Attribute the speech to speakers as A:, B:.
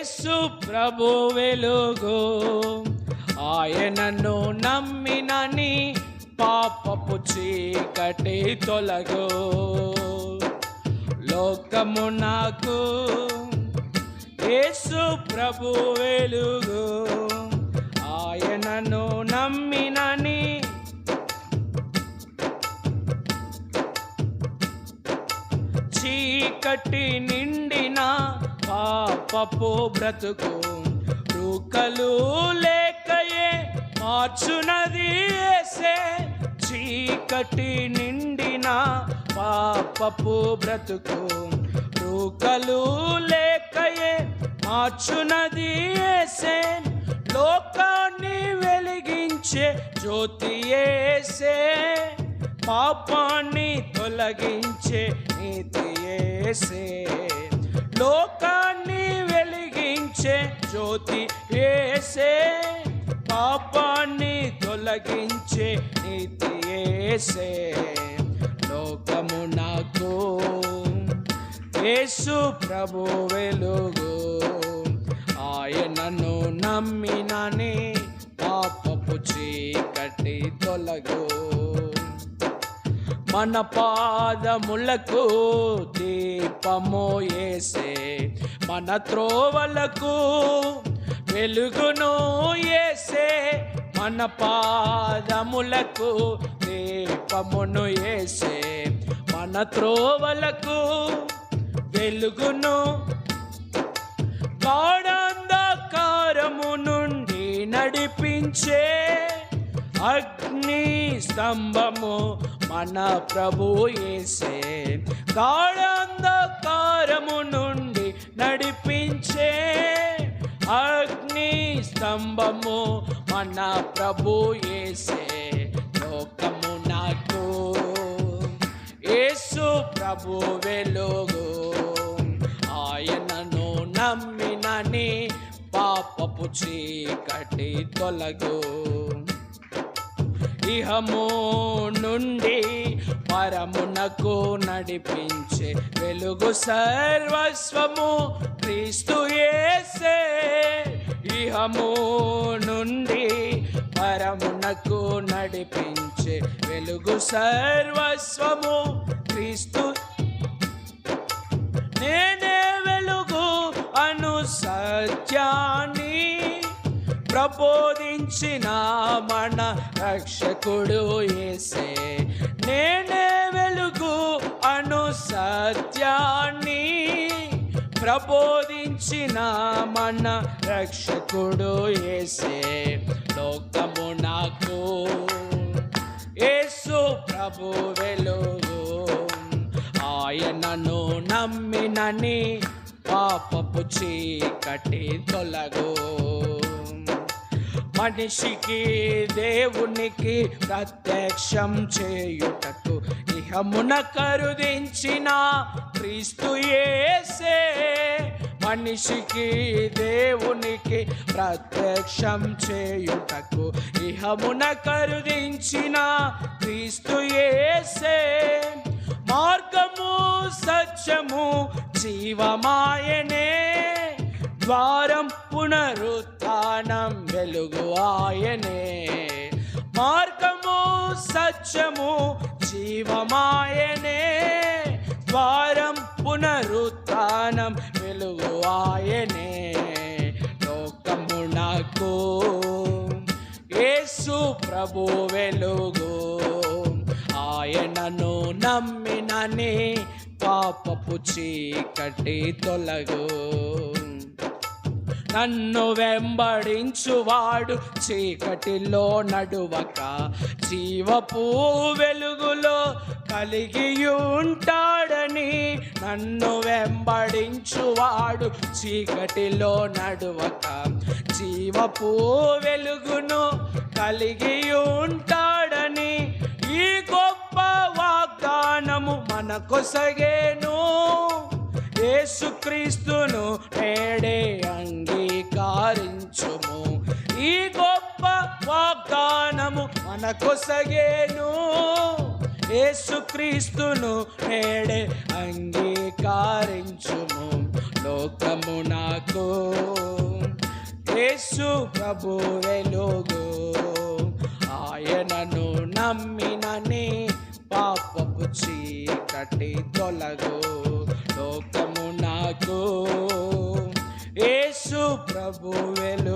A: యేసు ప్రభు వెలుగు, ఆయనను నమ్మినని పాపపు చీకటి తొలగు. లోకమునకు యేసు ప్రభు వెలుగు, ఆయనను నమ్మినని చీకటి నిండిన పాపపు బ్రతుకు రూకలు లేకయే మార్చునది యేసే. చీకటి నిండిన పాపపు బ్రతుకు రూకలు లేకయే మార్చునది యేసే. లోకాన్ని వెలిగించే జ్యోతి యేసే, పాపాన్ని తొలగించే నీతి యేసే. లోకాన్ని వెలిగించే జ్యోతి యేసే, పాపాన్ని తొలగించే నీతి యేసే. లోకమునకు యేసు ప్రభు వెలుగు, ఆయనను నమ్మినని పాపపు చీకటి తొలగు. మన పాదములకు దీపము యేసే, మన త్రోవలకు వెలుగును యేసే. మన పాదములకు దీపమును యేసే, మన త్రోవలకు వెలుగును. గాఢాంధకారము నుండి నడిపించే అగ్ని స్తంభము మన ప్రభు యేసే. గాఢాంధకారము నుండి నడిపించే అగ్ని స్తంభము మన ప్రభు యేసే. లోకమునకు యేసు ప్రభు వెలుగు, ఆయనను నమ్మినని పాపపు చీకటి తొలగు. ఇహము నుండి పరమునకు నడిపించే వెలుగు సర్వస్వము క్రీస్తు యేసే. ఇహము నుండి పరమునకు నడిపించే వెలుగు సర్వస్వము క్రీస్తు. నేనే వెలుగు అను సత్యాన్ని ప్రబోధించిన మన రక్షకుడు యేసే. నేనే వెలుగు అను సత్యాన్ని ప్రబోధించిన మన రక్షకుడు యేసే. లోకమునకు యేసు ప్రభు వెలుగు, ఆయనను నమ్మినని పాపపు చీకటి తొలగు. మనిషికి దేవునికి ప్రత్యక్షం చేయుటకు ఇహమున కరుదించిన క్రీస్తు యేసే. మనిషికి దేవునికి ప్రత్యక్షం చేయుటకు ఇహమున కరుదించిన క్రీస్తు యేసే. మార్గము సత్యము జీవమాయనే, ద్వారం పునరుత్థానం వెలుగు ఆయనే. మార్గము సత్యము జీవమాయనే, ద్వారం పునరుత్థానం వెలుగు ఆయనే. లోకమునకు యేసు ప్రభు వెలుగు, ఆయనను నమ్మినని పాపపు చీకటి తొలగు. నన్ను వెంబడించువాడు చీకటిలో నడువక జీవపు వెలుగులో కలిగి ఉంటాడని. నన్ను వెంబడించువాడు చీకటిలో నడువక జీవపు వెలుగును కలిగి ఉంటాడని. ఈ గొప్ప వాగ్దానము మనకొసగేను, యేసుక్రీస్తును నేడే అంగీకరించుము. ఈ గొప్ప వాగ్దానము మనకొసగేను, యేసుక్రీస్తును నేడే అంగీకరించుము. లోకమునకు నాకు. యేసు ప్రభు వెలుగు, ఆయనను నమ్మినని పాపపు చీకటి తొలగు. లోకము నాకు యేసు ప్రభు వెలుగు.